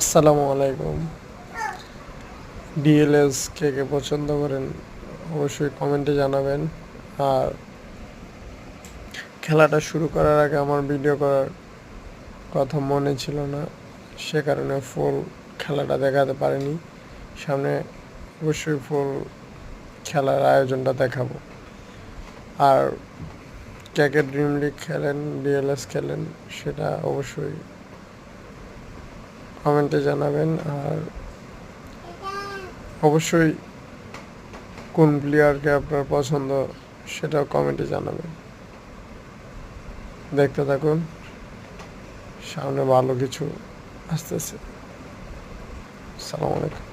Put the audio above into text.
আসসালামু আলাইকুম। ডিএলএস কে কে পছন্দ করেন অবশ্যই কমেন্টে জানাবেন। আর খেলাটা শুরু করার আগে আমার ভিডিও করার কথা মনে ছিল না, সে কারণে ফুল খেলাটা দেখাতে পারিনি। সামনে অবশ্যই ফুল খেলার আয়োজনটা দেখাবো। আর কে কে ড্রিম লিগ খেলেন, ডিএলএস খেলেন, সেটা অবশ্যই কমেন্টে জানাবেন। আর অবশ্যই কোন প্লেয়ারকে আপনার পছন্দ সেটাও কমেন্টে জানাবেন। দেখতে থাকুন, সামনে ভালো কিছু আসতেছে। আসসালামু আলাইকুম।